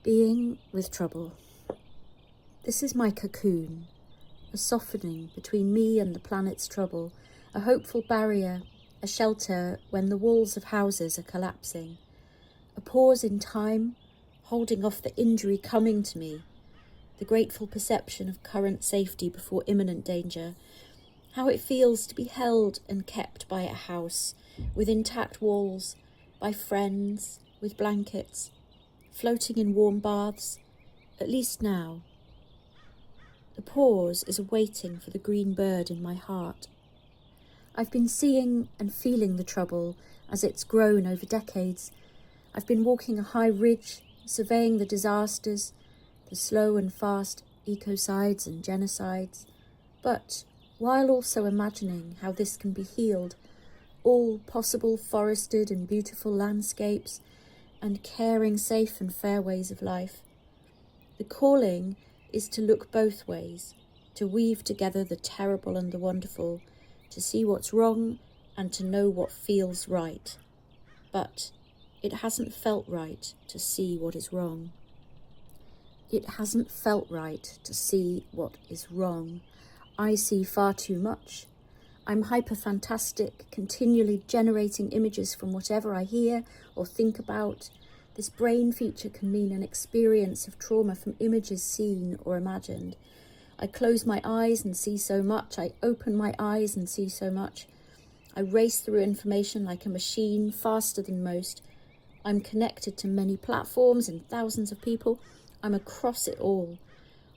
Being with trouble. This is my cocoon, a softening between me and the planet's trouble, a hopeful barrier, a shelter when the walls of houses are collapsing, a pause in time, holding off the injury coming to me, the grateful perception of current safety before imminent danger, how it feels to be held and kept by a house, with intact walls, by friends, with blankets, floating in warm baths, at least now. The pause is a waiting for the green bird in my heart. I've been seeing and feeling the trouble as it's grown over decades. I've been walking a high ridge, surveying the disasters, the slow and fast ecocides and genocides, but while also imagining how this can be healed, all possible forested and beautiful landscapes, and caring safe and fair ways of life. The calling is to look both ways, to weave together the terrible and the wonderful, to see what's wrong and to know what feels right. But it hasn't felt right to see what is wrong. It hasn't felt right to see what is wrong. I see far too much. I'm hyper-fantastic, continually generating images from whatever I hear or think about. This brain feature can mean an experience of trauma from images seen or imagined. I close my eyes and see so much. I open my eyes and see so much. I race through information like a machine, faster than most. I'm connected to many platforms and thousands of people. I'm across it all.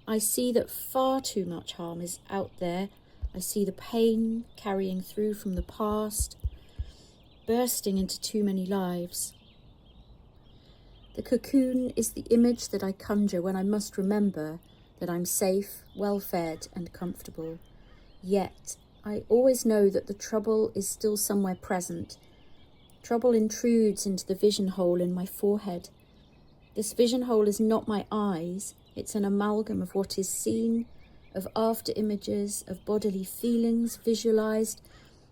I see that far too much harm is out there. I see the pain carrying through from the past, bursting into too many lives. The cocoon is the image that I conjure when I must remember that I'm safe, well-fed and comfortable. Yet, I always know that the trouble is still somewhere present. Trouble intrudes into the vision hole in my forehead. This vision hole is not my eyes, it's an amalgam of what is seen, of after images, of bodily feelings visualized,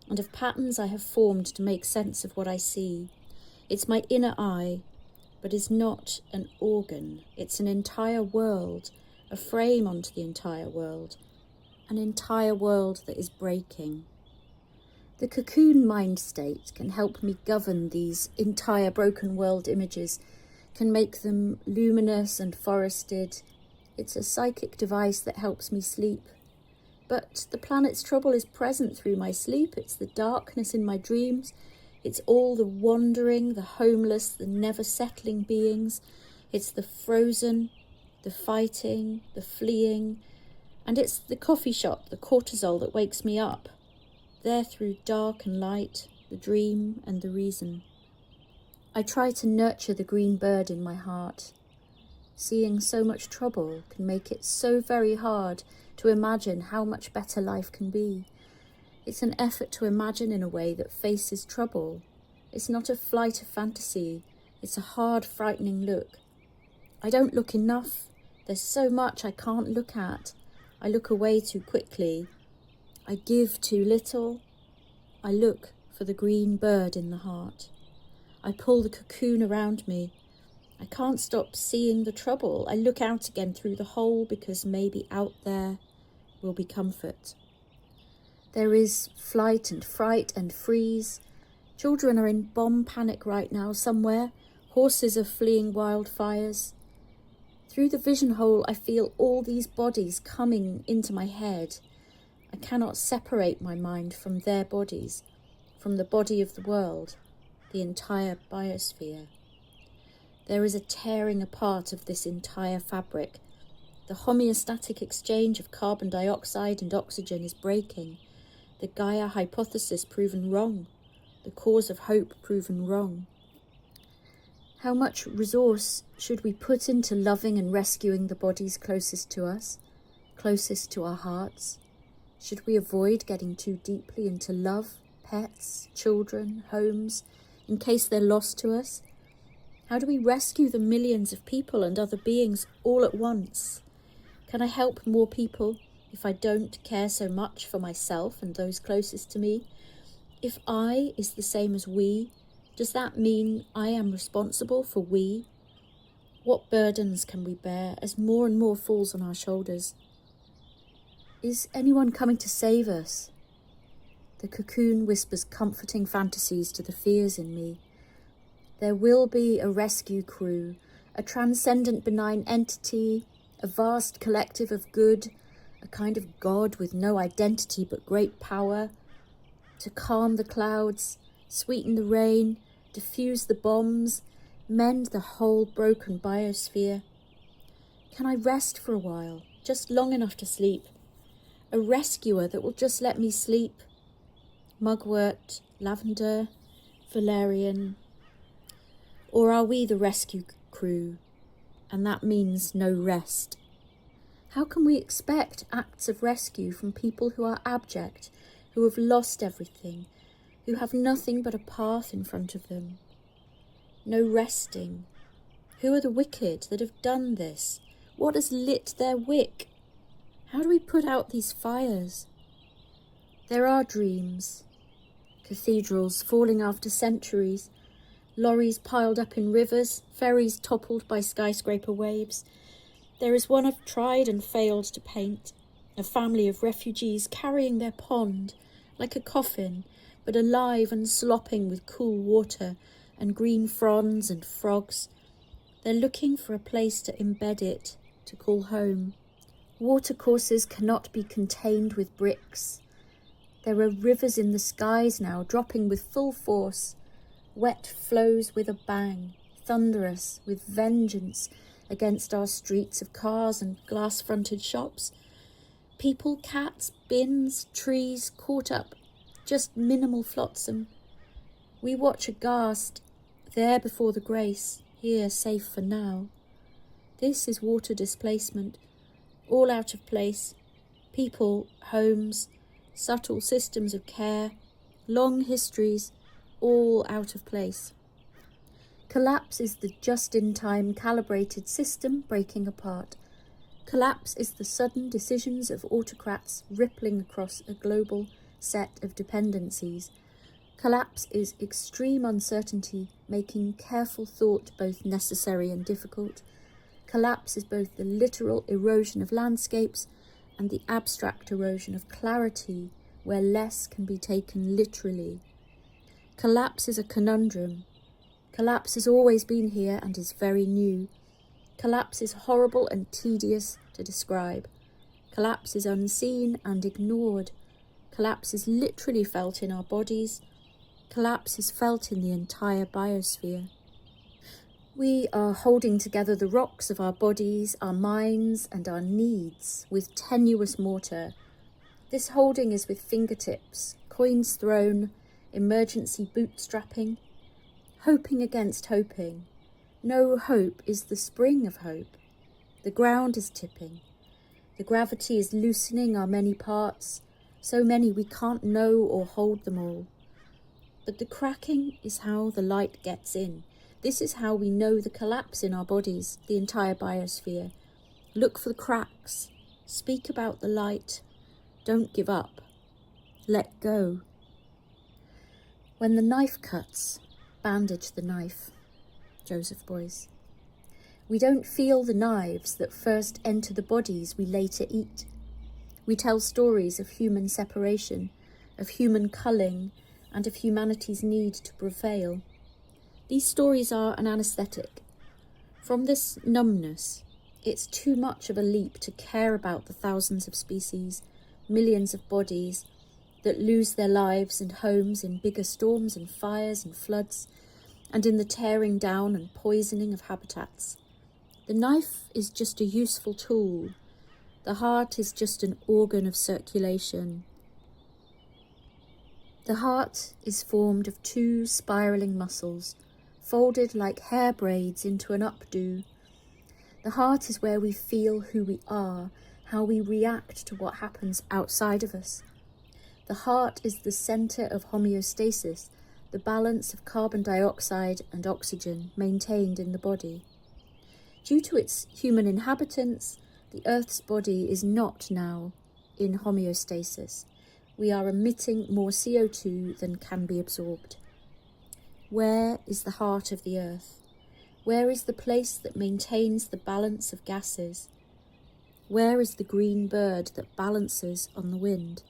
and of patterns I have formed to make sense of what I see. It's my inner eye, but is not an organ. It's an entire world, a frame onto the entire world, an entire world that is breaking. The cocoon mind state can help me govern these entire broken world images, can make them luminous and forested. It's a psychic device that helps me sleep. But the planet's trouble is present through my sleep. It's the darkness in my dreams. It's all the wandering, the homeless, the never settling beings. It's the frozen, the fighting, the fleeing. And it's the coffee shop, the cortisol that wakes me up. There through dark and light, the dream and the reason. I try to nurture the green bird in my heart. Seeing so much trouble can make it so very hard to imagine how much better life can be. It's an effort to imagine in a way that faces trouble. It's not a flight of fantasy. It's a hard, frightening look. I don't look enough. There's so much I can't look at. I look away too quickly. I give too little. I look for the green bird in the heart. I pull the cocoon around me. I can't stop seeing the trouble. I look out again through the hole because maybe out there will be comfort. There is flight and fright and freeze. Children are in bomb panic right now somewhere. Horses are fleeing wildfires. Through the vision hole, I feel all these bodies coming into my head. I cannot separate my mind from their bodies, from the body of the world, the entire biosphere. There is a tearing apart of this entire fabric. The homeostatic exchange of carbon dioxide and oxygen is breaking. The Gaia hypothesis proven wrong. The cause of hope proven wrong. How much resource should we put into loving and rescuing the bodies closest to us, closest to our hearts? Should we avoid getting too deeply into love, pets, children, homes, in case they're lost to us? How do we rescue the millions of people and other beings all at once? Can I help more people if I don't care so much for myself and those closest to me? If I is the same as we, does that mean I am responsible for we? What burdens can we bear as more and more falls on our shoulders? Is anyone coming to save us? The cocoon whispers comforting fantasies to the fears in me. There will be a rescue crew, a transcendent benign entity, a vast collective of good, a kind of God with no identity but great power, to calm the clouds, sweeten the rain, diffuse the bombs, mend the whole broken biosphere. Can I rest for a while, just long enough to sleep? A rescuer that will just let me sleep? Mugwort, lavender, valerian. Or are we the rescue crew, and that means no rest? How can we expect acts of rescue from people who are abject, who have lost everything, who have nothing but a path in front of them? No resting. Who are the wicked that have done this? What has lit their wick? How do we put out these fires? There are dreams. Cathedrals falling after centuries, lorries piled up in rivers, ferries toppled by skyscraper waves. There is one I've tried and failed to paint, a family of refugees carrying their pond like a coffin, but alive and slopping with cool water and green fronds and frogs. They're looking for a place to embed it, to call home. Watercourses cannot be contained with bricks. There are rivers in the skies now, dropping with full force. Wet flows with a bang, thunderous, with vengeance, against our streets of cars and glass-fronted shops. People, cats, bins, trees caught up, just minimal flotsam. We watch aghast, there before the grace, here safe for now. This is water displacement, all out of place. People, homes, subtle systems of care, long histories, all out of place. Collapse is the just-in-time calibrated system breaking apart. Collapse is the sudden decisions of autocrats rippling across a global set of dependencies. Collapse is extreme uncertainty, making careful thought both necessary and difficult. Collapse is both the literal erosion of landscapes and the abstract erosion of clarity, where less can be taken literally. Collapse is a conundrum. Collapse has always been here and is very new. Collapse is horrible and tedious to describe. Collapse is unseen and ignored. Collapse is literally felt in our bodies. Collapse is felt in the entire biosphere. We are holding together the rocks of our bodies, our minds, and our needs with tenuous mortar. This holding is with fingertips, coins thrown, emergency bootstrapping, hoping against hoping. No hope is the spring of hope. The ground is tipping. The gravity is loosening our many parts, so many we can't know or hold them all. But the cracking is how the light gets in. This is how we know the collapse in our bodies, the entire biosphere. Look for the cracks. Speak about the light. Don't give up. Let go. When the knife cuts, bandage the knife. Joseph Beuys. We don't feel the knives that first enter the bodies we later eat. We tell stories of human separation, of human culling, and of humanity's need to prevail. These stories are an anaesthetic. From this numbness, it's too much of a leap to care about the thousands of species, millions of bodies that lose their lives and homes in bigger storms and fires and floods, and in the tearing down and poisoning of habitats. The knife is just a useful tool. The heart is just an organ of circulation. The heart is formed of two spiralling muscles, folded like hair braids into an updo. The heart is where we feel who we are, how we react to what happens outside of us. The heart is the centre of homeostasis, the balance of carbon dioxide and oxygen maintained in the body. Due to its human inhabitants, the Earth's body is not now in homeostasis. We are emitting more CO2 than can be absorbed. Where is the heart of the Earth? Where is the place that maintains the balance of gases? Where is the green bird that balances on the wind?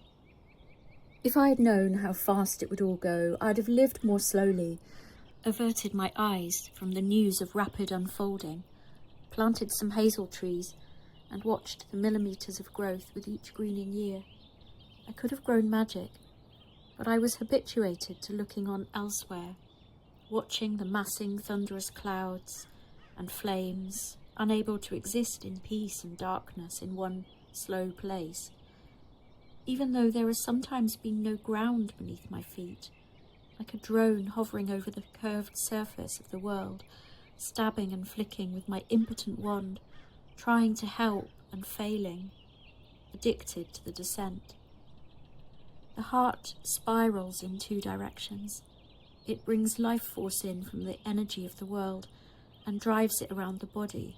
If I had known how fast it would all go, I'd have lived more slowly, averted my eyes from the news of rapid unfolding, planted some hazel trees, and watched the millimetres of growth with each greening year. I could have grown magic, but I was habituated to looking on elsewhere, watching the massing thunderous clouds and flames, unable to exist in peace and darkness in one slow place. Even though there has sometimes been no ground beneath my feet, like a drone hovering over the curved surface of the world, stabbing and flicking with my impotent wand, trying to help and failing, addicted to the descent. The heart spirals in two directions. It brings life force in from the energy of the world and drives it around the body.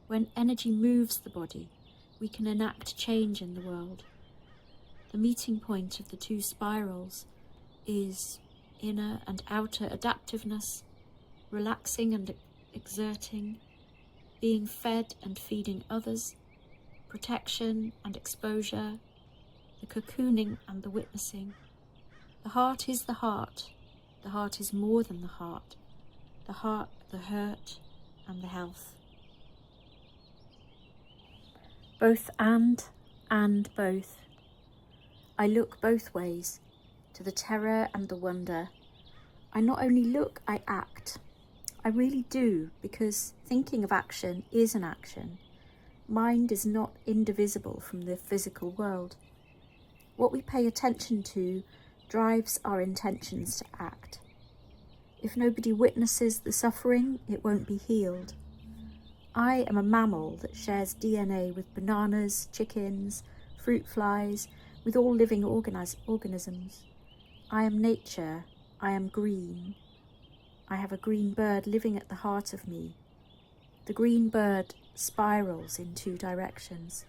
When energy moves the body, we can enact change in the world. The meeting point of the two spirals is inner and outer adaptiveness, relaxing and exerting, being fed and feeding others, protection and exposure, the cocooning and the witnessing. The heart is the heart. The heart is more than the heart, the hurt, and the health. Both and both. I look both ways, to the terror and the wonder. I not only look, I act. I really do, because thinking of action is an action. Mind is not indivisible from the physical world. What we pay attention to drives our intentions to act. If nobody witnesses the suffering, it won't be healed. I am a mammal that shares DNA with bananas, chickens, fruit flies, with all living organisms. I am nature. I am green. I have a green bird living at the heart of me. The green bird spirals in two directions.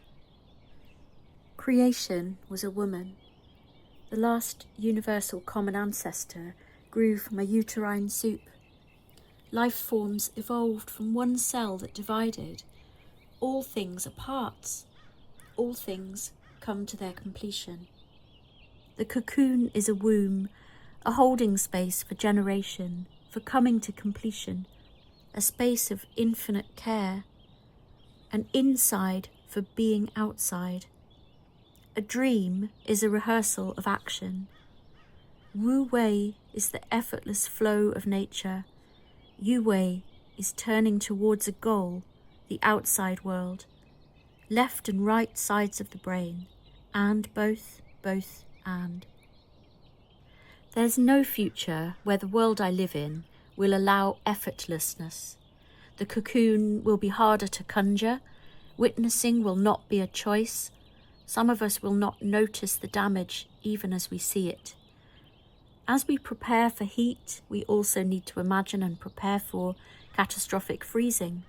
Creation was a woman. The last universal common ancestor grew from a uterine soup. Life forms evolved from one cell that divided. All things are parts. All things come to their completion. The cocoon is a womb, a holding space for generation, for coming to completion, a space of infinite care, an inside for being outside. A dream is a rehearsal of action. Wu Wei is the effortless flow of nature. Yu Wei is turning towards a goal, the outside world. Left and right sides of the brain, and both, and. There's no future where the world I live in will allow effortlessness. The cocoon will be harder to conjure. Witnessing will not be a choice. Some of us will not notice the damage even as we see it. As we prepare for heat, we also need to imagine and prepare for catastrophic freezing.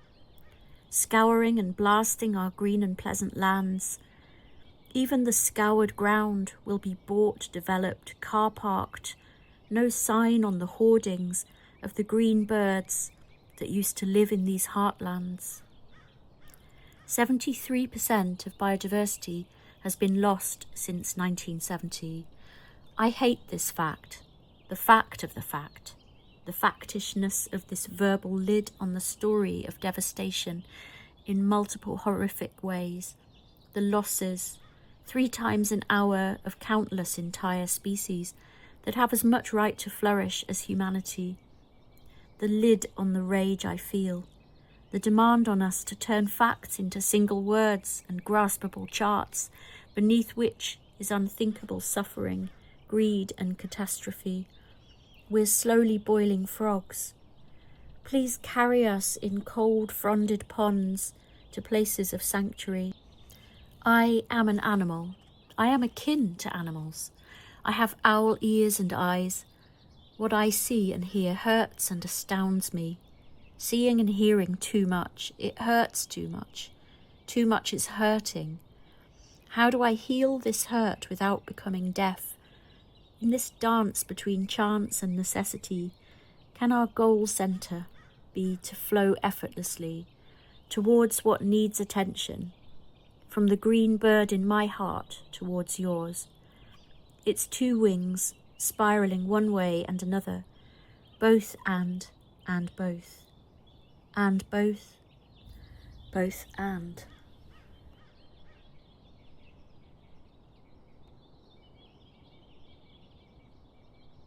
Scouring and blasting our green and pleasant lands. Even the scoured ground will be bought, developed, car parked. No sign on the hoardings of the green birds that used to live in these heartlands. 73% of biodiversity has been lost since 1970. I hate this fact, the fact of the fact, the factishness of this verbal lid on the story of devastation in multiple horrific ways, the losses, 3 times an hour of countless entire species that have as much right to flourish as humanity, the lid on the rage I feel, the demand on us to turn facts into single words and graspable charts, beneath which is unthinkable suffering, greed and catastrophe. We're slowly boiling frogs. Please carry us in cold, fronded ponds to places of sanctuary. I am an animal. I am akin to animals. I have owl ears and eyes. What I see and hear hurts and astounds me. Seeing and hearing too much, it hurts too much. Too much is hurting. How do I heal this hurt without becoming deaf? In this dance between chance and necessity, can our goal center? be to flow effortlessly towards what needs attention, from the green bird in my heart towards yours, its two wings spiraling one way and another, both and both, and both and.